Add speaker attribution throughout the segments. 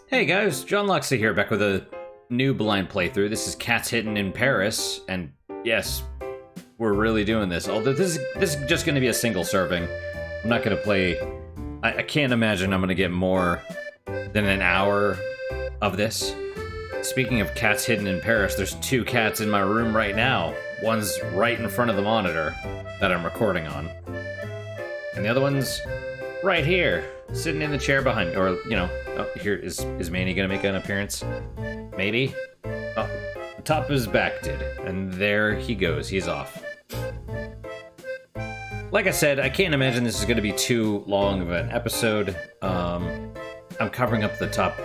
Speaker 1: Hey guys, John Luxy here, back with a new blind playthrough. This is Cats Hidden in Paris, and yes, we're really doing this. Although this is just going to be a single serving. I'm not going to play... I can't imagine I'm going to get more than an hour of this. Speaking of Cats Hidden in Paris, there's two cats in my room right now. One's right in front of the monitor that I'm recording on. And the other one's right here, sitting in the chair behind, or, you know, oh, here, is Manny gonna make an appearance? Maybe? Oh, the top of his back did, and there he goes, he's off. Like I said, I can't imagine this is gonna be too long of an episode. I'm covering up the top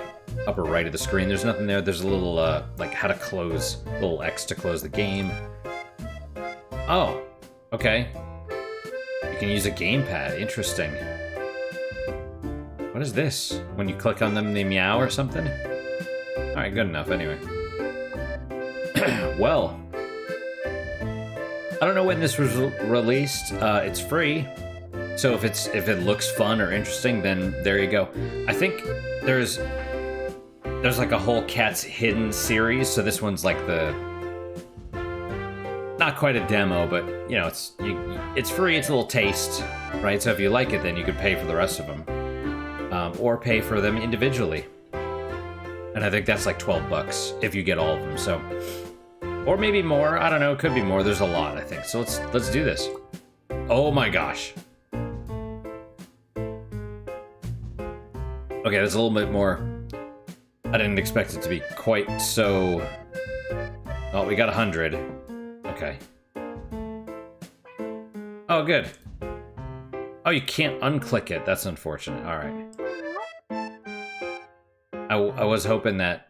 Speaker 1: upper right of the screen. There's nothing there. There's a little, like, how to close, little X to close the game. Oh, okay. You can use a gamepad, interesting. What is this? When you click on them, they meow or something? Alright, good enough, anyway. Well, I don't know when this was released. It's free, so if it looks fun or interesting, then there you go. I think there's like a whole Cats Hidden series, so this one's like the... not quite a demo, but, you know, it's free, it's a little taste, right? So if you like it, then you could pay for the rest of them. Or pay for them individually. And I think that's like 12 bucks if you get all of them, so... or maybe more, I don't know, it could be more, there's a lot, I think. So let's do this. Oh my gosh. Okay, that's a little bit more... I didn't expect it to be quite so... oh, we got 100. Okay. Oh, good. Oh, you can't unclick it. That's unfortunate. Alright. I was hoping that...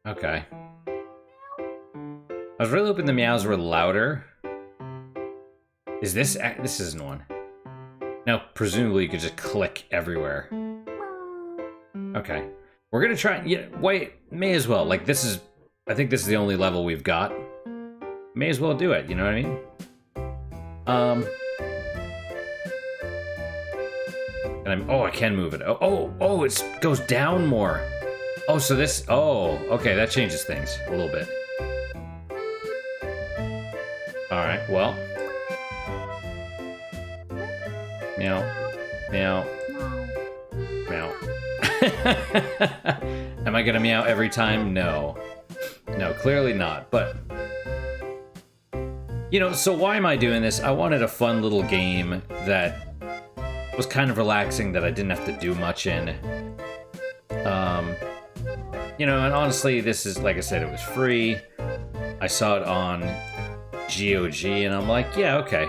Speaker 1: okay. I was really hoping the meows were louder. Is this... this isn't one. Now, presumably you could just click everywhere. Okay. We're gonna try... yeah, wait, may as well. Like, this is... I think this is the only level we've got. May as well do it, you know what I mean? And oh, I can move it. Oh, it goes down more. Oh, so this, oh, okay, that changes things a little bit. All right, well. Meow, meow, meow. Am I gonna meow every time? No. No, clearly not, but... you know, so why am I doing this? I wanted a fun little game that was kind of relaxing, that I didn't have to do much in. You know, and honestly, this is, like I said, it was free. I saw it on GOG, and I'm like, yeah, okay.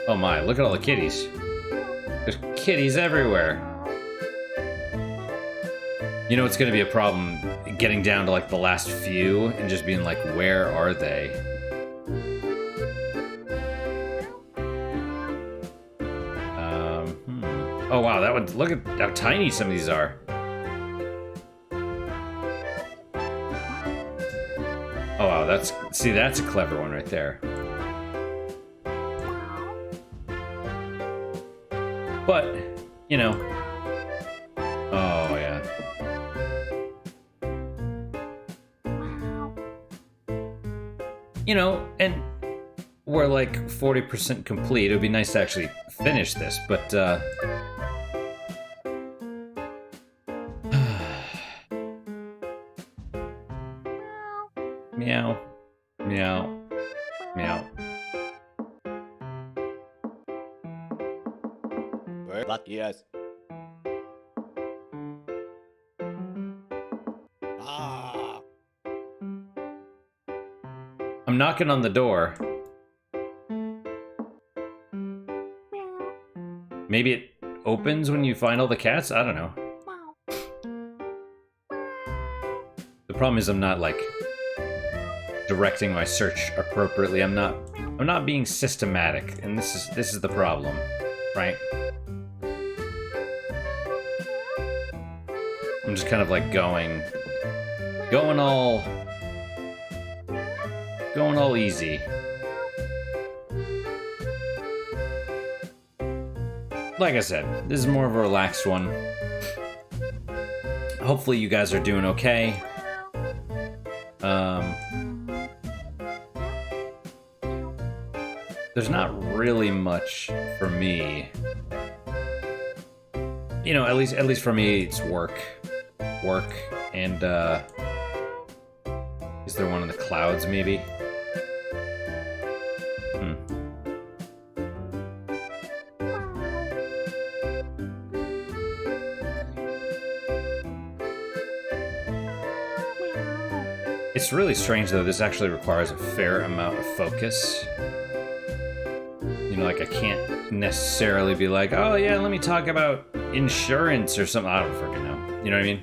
Speaker 1: Oh my, look at all the kitties. There's kitties everywhere. You know, it's gonna be a problem getting down to like the last few and just being like, where are they? Oh wow, that one, look at how tiny some of these are. Oh wow, that's a clever one right there. But, you know, oh yeah. You know, and we're like 40% complete. It would be nice to actually finish this, but meow, meow, meow.
Speaker 2: Lucky yes. Ah.
Speaker 1: I'm knocking on the door. Maybe it opens when you find all the cats? I don't know. The problem is I'm not, like, directing my search appropriately. I'm not being systematic, and this is the problem, right? I'm just kind of like going all going all easy. Like I said, this is more of a relaxed one. Hopefully you guys are doing okay. There's not really much for me. You know, at least for me, it's work, and is there one in the clouds maybe? It's really strange though, this actually requires a fair amount of focus. You know, like I can't necessarily be like, oh yeah, let me talk about insurance or something. I don't freaking know. You know what I mean?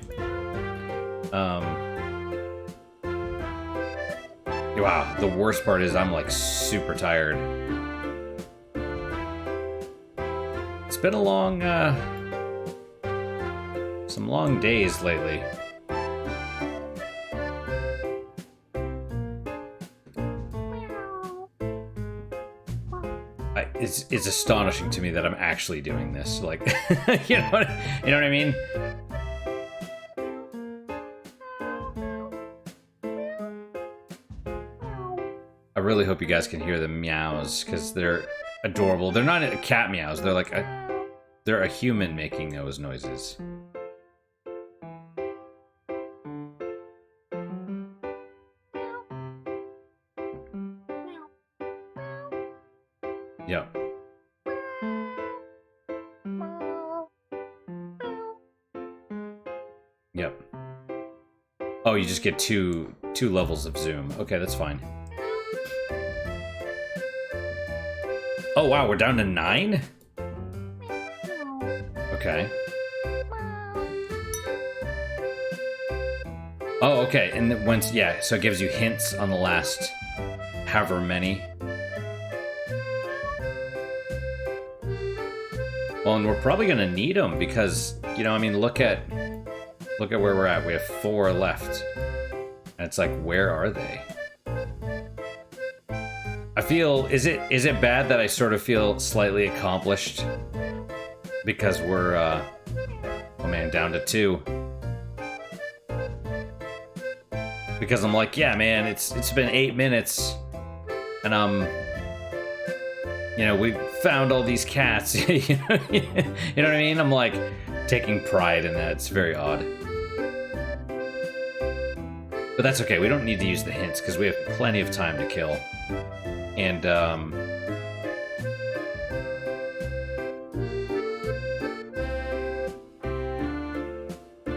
Speaker 1: Wow, the worst part is I'm like super tired. It's been a long, some long days lately. It's astonishing to me that I'm actually doing this. Like, you know what I mean? I really hope you guys can hear the meows because they're adorable. They're not cat meows. They're like they're a human making those noises. Yep. Yep. Oh, you just get two levels of zoom. Okay, that's fine. Oh wow, we're down to 9? Okay. Oh, okay, and then once, yeah, so it gives you hints on the last however many. Well, and we're probably gonna need them because, you know, I mean, look at where we're at. We have 4 left, and it's like, where are they? I feel, is it bad that I sort of feel slightly accomplished because we're, oh man, down to 2. Because I'm like, yeah, man, it's been 8 minutes, and you know, we found all these cats. You know what I mean? I'm like taking pride in that. It's very odd. But that's okay. We don't need to use the hints because we have plenty of time to kill. And,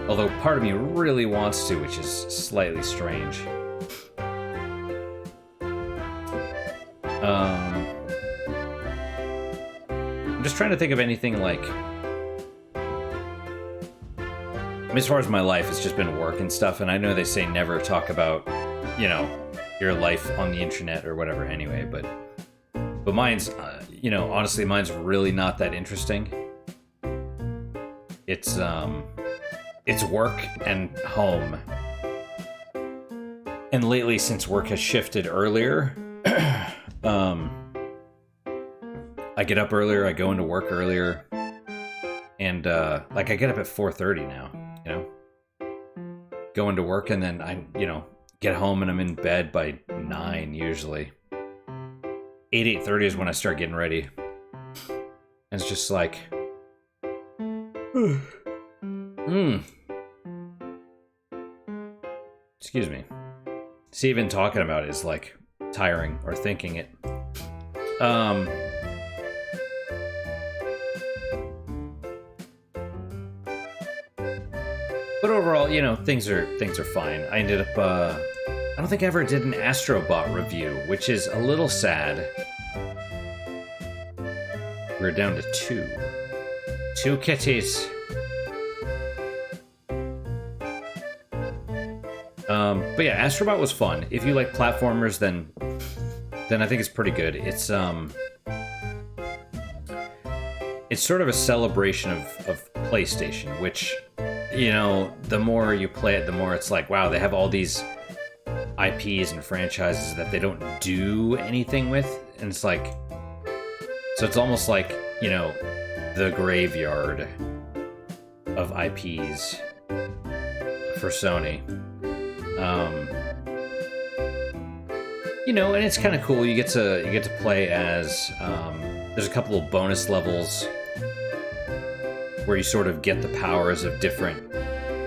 Speaker 1: although part of me really wants to, which is slightly strange. I'm just trying to think of anything like... I mean, as far as my life, it's just been work and stuff, and I know they say never talk about, you know, your life on the internet or whatever anyway, but mine's, you know, honestly, mine's really not that interesting. It's work and home. And lately, since work has shifted earlier, I get up earlier, I go into work earlier, and, like, I get up at 4:30 now, you know? Go into work, and then I, you know, get home, and I'm in bed by 9, usually. 8:30 is when I start getting ready. And it's just like... Excuse me. See, even talking about it is, like, tiring, or thinking it. But overall, you know, things are fine. I ended up, I don't think I ever did an Astrobot review, which is a little sad. We're down to 2. 2 kitties. But yeah, Astrobot was fun. If you like platformers, then I think it's pretty good. It's sort of a celebration of PlayStation, which, you know, the more you play it, the more it's like, wow, they have all these IPs and franchises that they don't do anything with, and it's like, so it's almost like, you know, the graveyard of IPs for Sony. You know, and it's kind of cool. You get to play as. There's a couple of bonus levels where you sort of get the powers of different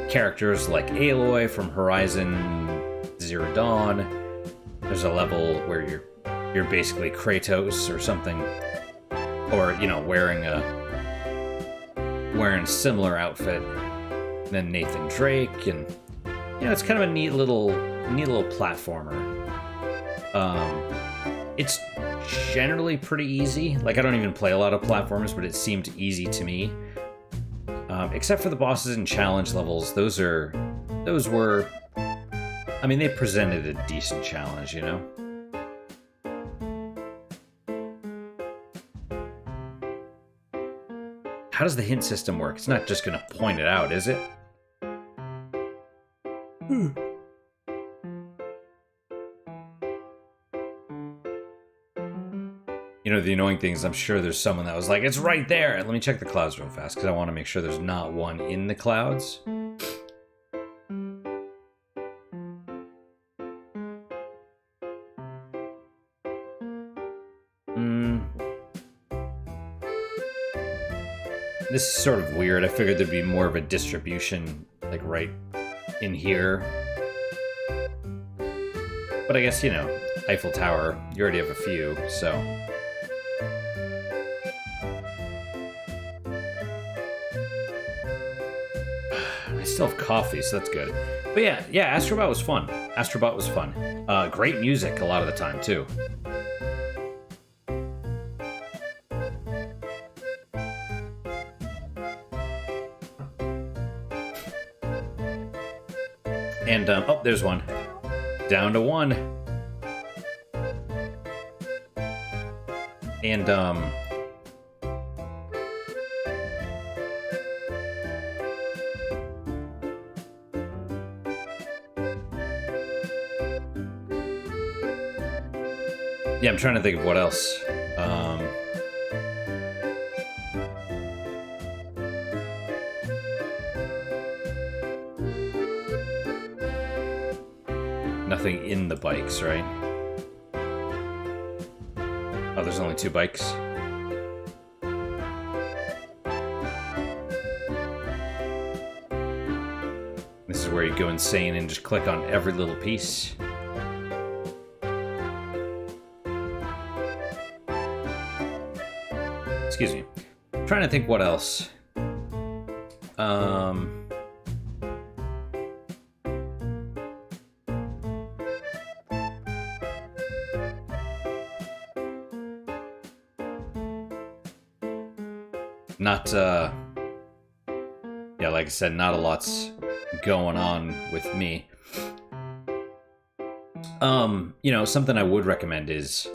Speaker 1: characters, like Aloy from Horizon Zero Dawn. There's a level where you're basically Kratos or something, or you know, wearing a similar outfit than Nathan Drake, and you know, it's kind of a neat little platformer. It's generally pretty easy. Like, I don't even play a lot of platformers, but it seemed easy to me. Except for the bosses and challenge levels. Those were, I mean, they presented a decent challenge, you know? How does the hint system work? It's not just gonna point it out, is it? You know, the annoying thing is I'm sure there's someone that was like, it's right there! Let me check the clouds real fast, because I want to make sure there's not one in the clouds. This is sort of weird. I figured there'd be more of a distribution, like, right in here. But I guess, you know, Eiffel Tower, you already have a few, so... I still have coffee, so that's good. But yeah, Astrobot was fun. Astrobot was fun. Great music a lot of the time, too. And, oh, there's one. Down to one. And, yeah, I'm trying to think of what else. Nothing in the bikes, right? Oh, there's only 2 bikes. This is where you go insane and just click on every little piece. Excuse me. I'm trying to think what else. Not, yeah, like I said, not a lot's going on with me. You know, something I would recommend is,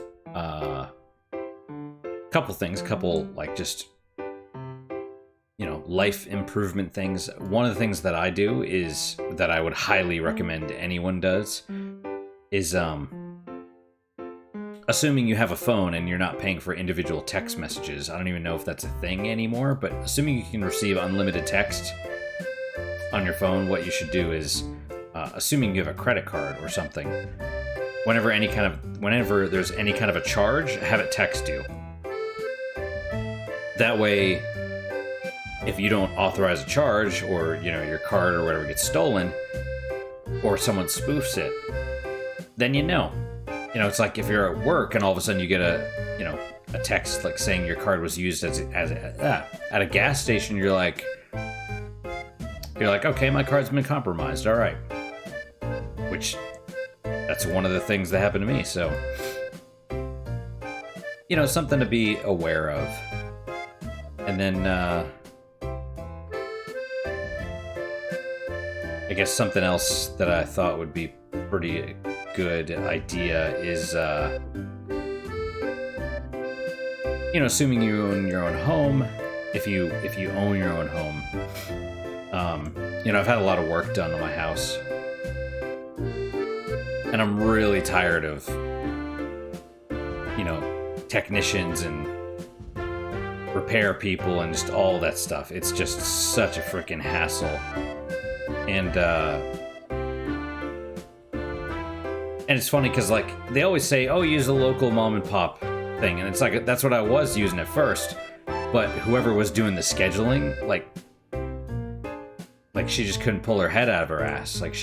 Speaker 1: couple, like, just, you know, life improvement things. One of the things that I do is, that I would highly recommend anyone does, is, assuming you have a phone and you're not paying for individual text messages. I don't even know if that's a thing anymore, but assuming you can receive unlimited text on your phone, what you should do is, assuming you have a credit card or something, whenever there's any kind of a charge, have it text you. That way, if you don't authorize a charge, or, you know, your card or whatever gets stolen, or someone spoofs it, then you know. You know, it's like if you're at work and all of a sudden you get a text like saying your card was used at a gas station. You're like, okay, my card's been compromised. All right, which that's one of the things that happened to me. So, you know, something to be aware of. And then I guess something else that I thought would be pretty good idea is, you know, assuming you own your own home, if you own your own home, you know, I've had a lot of work done on my house, And I'm really tired of, you know, technicians and repair people and just all that stuff. It's just such a freaking hassle. And it's funny because, like, they always say, oh, use a local mom and pop thing. And it's like, that's what I was using at first. But whoever was doing the scheduling, like she just couldn't pull her head out of her ass. Like,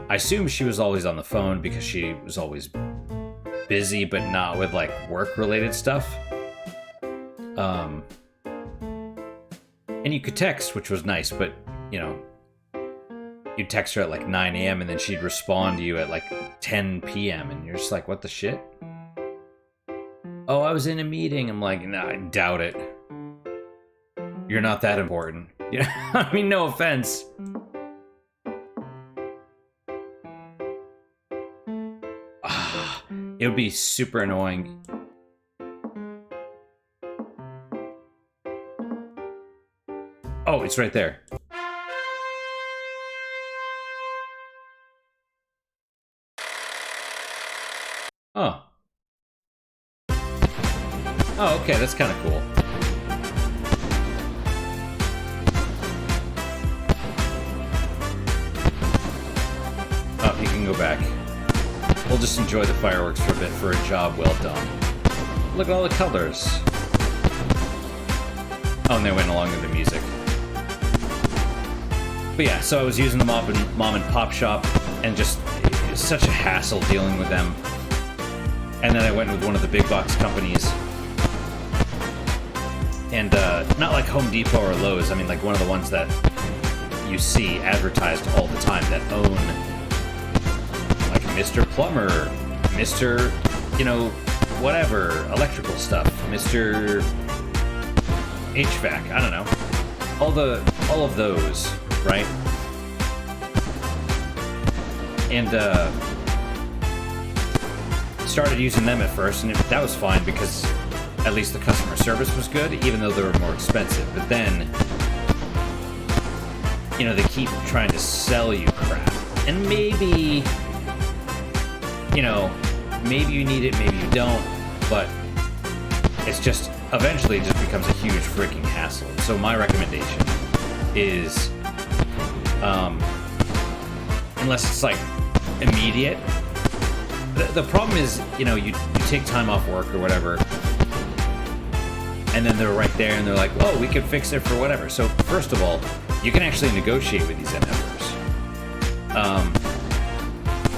Speaker 1: I assume she was always on the phone because she was always busy, but not with, like, work-related stuff. And you could text, which was nice, but, you know, you'd text her at, like, 9 a.m. and then she'd respond to you at, like, 10 p.m. And you're just like, what the shit? Oh, I was in a meeting. I'm like, nah, I doubt it. You're not that important. You know, I mean, no offense. It would be super annoying. Oh, it's right there. Oh. Oh, okay, that's kind of cool. Oh, you can go back. We'll just enjoy the fireworks for a bit for a job well done. Look at all the colors. Oh, and they went along with the music. But yeah, so I was using the mom and pop shop, and just it was such a hassle dealing with them. And then I went with one of the big box companies. And not like Home Depot or Lowe's, I mean like one of the ones that you see advertised all the time that own like Mr. Plumber, Mr. you know, whatever, electrical stuff, Mr. HVAC, I don't know. All of those, right? And started using them at first, and that was fine because at least the customer service was good, even though they were more expensive. But then, you know, they keep trying to sell you crap. And maybe, you know, maybe you need it, maybe you don't, but it's just, eventually it just becomes a huge freaking hassle. So my recommendation is, unless it's like immediate, the problem is, you know, you take time off work or whatever, and then they're right there and they're like, oh, we can fix it for whatever. So first of all, you can actually negotiate with these MFers.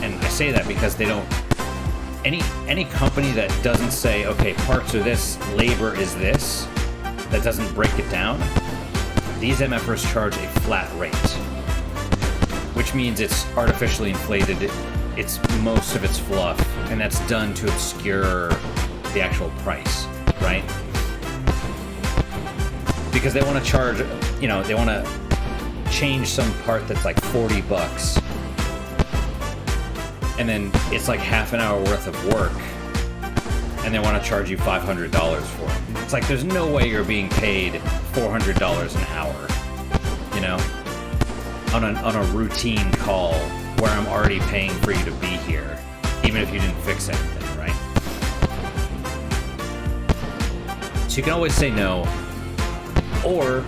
Speaker 1: And I say that because they don't, any company that doesn't say, okay, parts are this, labor is this, that doesn't break it down, these MFers charge a flat rate, which means it's artificially inflated. It's most of its fluff, and that's done to obscure the actual price, right? Because they want to charge, you know, they want to change some part that's like $40, and then it's like half an hour worth of work, and they want to charge you $500 for it. It's like there's no way you're being paid $400 an hour, you know, on a routine call where I'm already paying for you to be here, even if you didn't fix anything, right? So you can always say no, or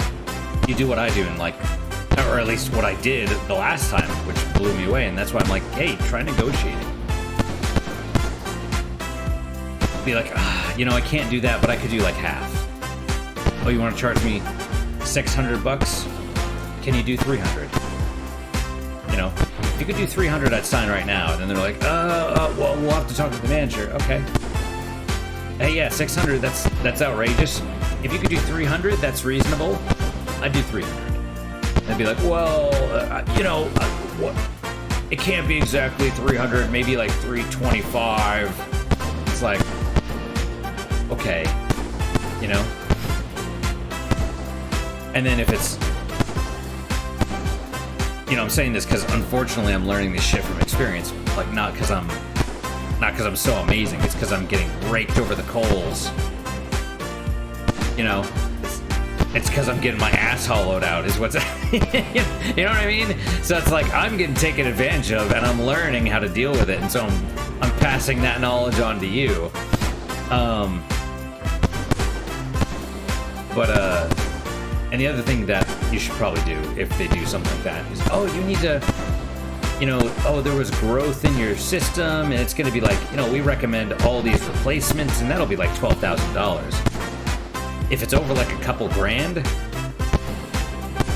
Speaker 1: you do what I do and like, or at least what I did the last time, which blew me away, and that's why I'm like, hey, try negotiating. Be like, you know, I can't do that, but I could do like half. Oh, you want to charge me $600? Can you do 300? You know, if you could do 300, I'd sign right now. And then they're like, well, we'll have to talk to the manager. Okay. Hey, yeah, 600, that's outrageous. If you could do 300, that's reasonable. I'd do 300. They'd be like, well, you know, what? It can't be exactly 300, maybe like 325. It's like, okay, you know? And then if it's, you know, I'm saying this because unfortunately I'm learning this shit from experience. Like, not because I'm so amazing. It's because I'm getting raked over the coals. You know, It's because I'm getting my ass hollowed out, is what's. You know what I mean? So it's like I'm getting taken advantage of, and I'm learning how to deal with it, and so I'm passing that knowledge on to you. And the other thing that you should probably do if they do something like that is, oh, you need to, oh, there was growth in your system, and it's going to be like, we recommend all these replacements, and that'll be like $12,000. If it's over like a couple grand,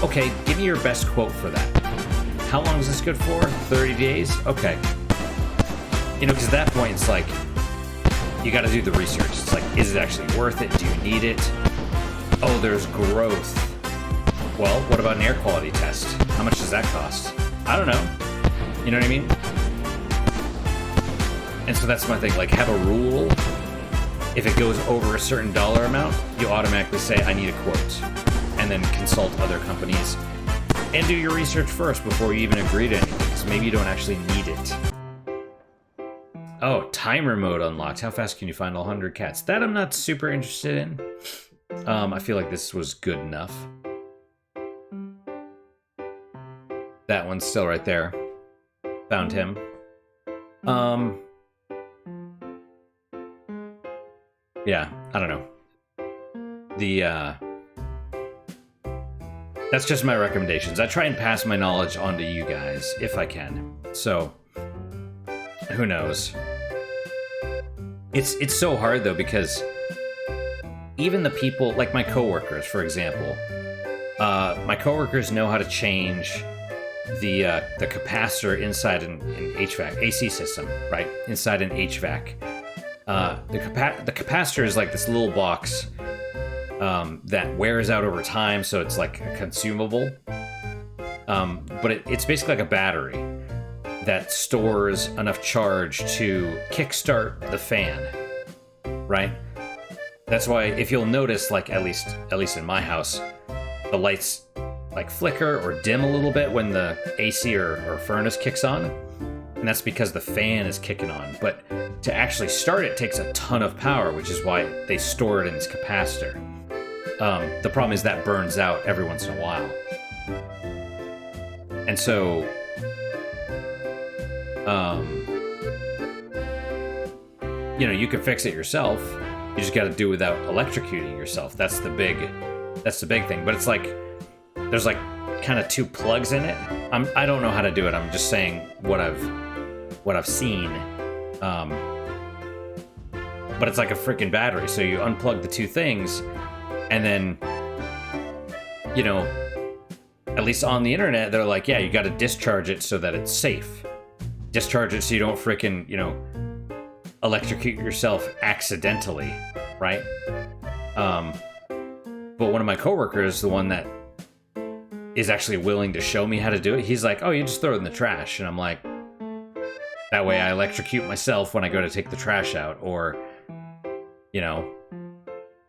Speaker 1: okay, give me your best quote for that. How long is this good for? 30 days? Okay. Because at that point, it's like, you got to do the research. It's like, is it actually worth it? Do you need it? Oh, there's growth. Well, what about an air quality test? How much does that cost? I don't know. You know what I mean? And so that's my thing. Like, have a rule. If it goes over a certain dollar amount, you automatically say, I need a quote. And then consult other companies. And do your research first before you even agree to anything. Because maybe you don't actually need it. Oh, timer mode unlocked. How fast can you find all 100 cats? That I'm not super interested in. I feel like this was good enough. That one's still right there. Found him. Yeah, I don't know. That's just my recommendations. I try and pass my knowledge on to you guys if I can. So, who knows? It's so hard though, because even the people, like my coworkers, for example, my coworkers know how to change the capacitor inside an HVAC AC system, right? Inside an HVAC. The capacitor is like this little box that wears out over time, so it's like a consumable. But it's basically like a battery that stores enough charge to kickstart the fan, right? That's why, if you'll notice, like at least in my house, the lights like flicker or dim a little bit when the AC or furnace kicks on, and that's because the fan is kicking on. But to actually start it takes a ton of power, which is why they store it in this capacitor. The problem is that burns out every once in a while, and so you can fix it yourself. You just got to do it without electrocuting yourself. That's the big thing. But it's like there's like kind of two plugs in it. I don't know how to do it. I'm just saying what I've seen. But it's like a freaking battery. So you unplug the two things, and then at least on the internet they're like, yeah, you got to discharge it so that it's safe. Discharge it so you don't freaking electrocute yourself accidentally, right? But one of my coworkers, the one that is actually willing to show me how to do it, he's like, oh, you just throw it in the trash. And I'm like, that way I electrocute myself when I go to take the trash out. Or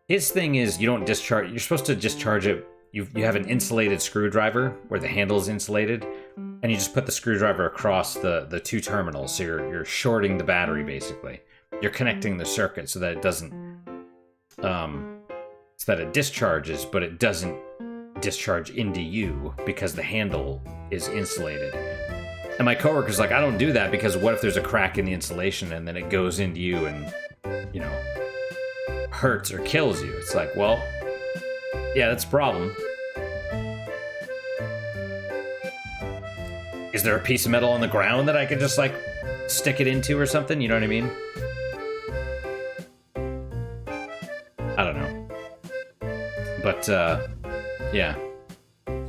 Speaker 1: his thing is, you don't discharge, you're supposed to discharge it. You have an insulated screwdriver where the handle is insulated, and you just put the screwdriver across the two terminals. So you're shorting the battery, basically. You're connecting the circuit so that it doesn't, so that it discharges, but it doesn't discharge into you because the handle is insulated. And my coworker's like, I don't do that because what if there's a crack in the insulation and then it goes into you and, hurts or kills you? It's like, well, yeah, that's a problem. Is there a piece of metal on the ground that I could just, like, stick it into or something? You know what I mean? I don't know. But, yeah.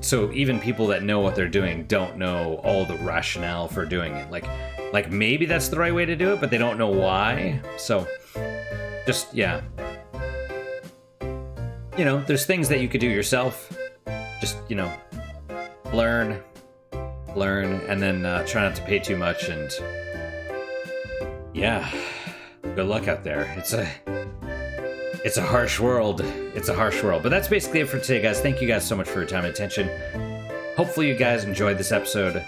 Speaker 1: So even people that know what they're doing don't know all the rationale for doing it. Like maybe that's the right way to do it, but they don't know why. So, just, yeah. There's things that you could do yourself. Just, learn, and then try not to pay too much, and yeah, good luck out there. It's a harsh world. It's a harsh world. But that's basically it for today, guys. Thank you guys so much for your time and attention. Hopefully you guys enjoyed this episode.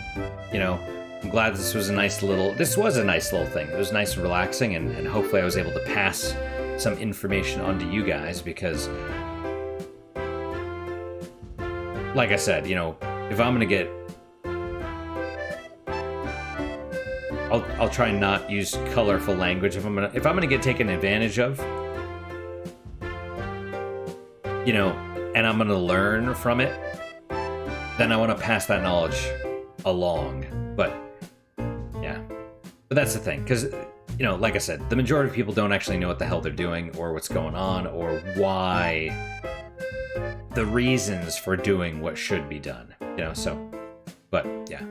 Speaker 1: I'm glad this was a nice little thing. It was nice and relaxing, and hopefully I was able to pass some information on to you guys, because like I said, you know, if I'm gonna get, I'll try and not use colorful language if I'm gonna get taken advantage of, you know, and I'm gonna learn from it, then I want to pass that knowledge along. But yeah, but that's the thing, because, you know, like I said, the majority of people don't actually know what the hell they're doing or what's going on or why, the reasons for doing what should be done, you know. So, but yeah.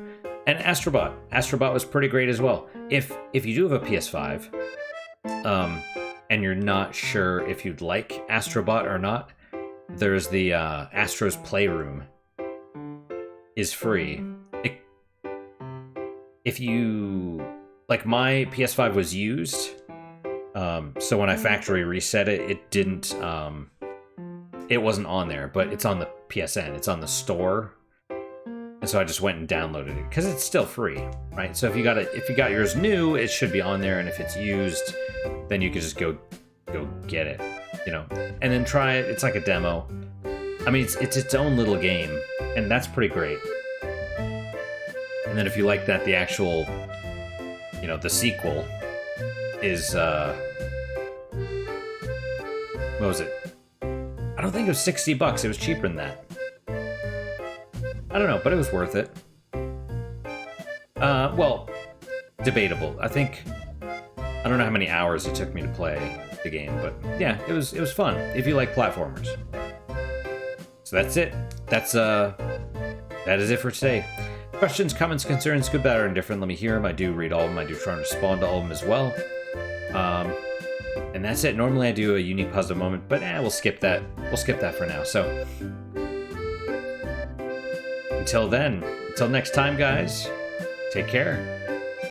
Speaker 1: And Astrobot was pretty great as well. If you do have a PS5, and you're not sure if you'd like Astrobot or not, there's the Astro's Playroom is free. If you, like, my PS5 was used, so when I factory reset it, it didn't, it wasn't on there, but it's on the PSN, it's on the store. And so I just went and downloaded it because it's still free, right? So if you got yours new, it should be on there, and if it's used, then you can just go get it, you know, and then try it. It's like a demo. I mean, it's its own little game, and that's pretty great. And then if you like that, the actual, you know, the sequel is what was it? I don't think it was $60. It was cheaper than that. I don't know, but it was worth it. Well, debatable. I think, I don't know how many hours it took me to play the game, but yeah, it was fun if you like platformers. So that's it. That is it for today. Questions, comments, concerns, good, bad, or indifferent, let me hear them. I do read all of them. I do try and respond to all of them as well. And that's it. Normally I do a unique puzzle moment, but we'll skip that. We'll skip that for now. So until then, until next time, guys, take care.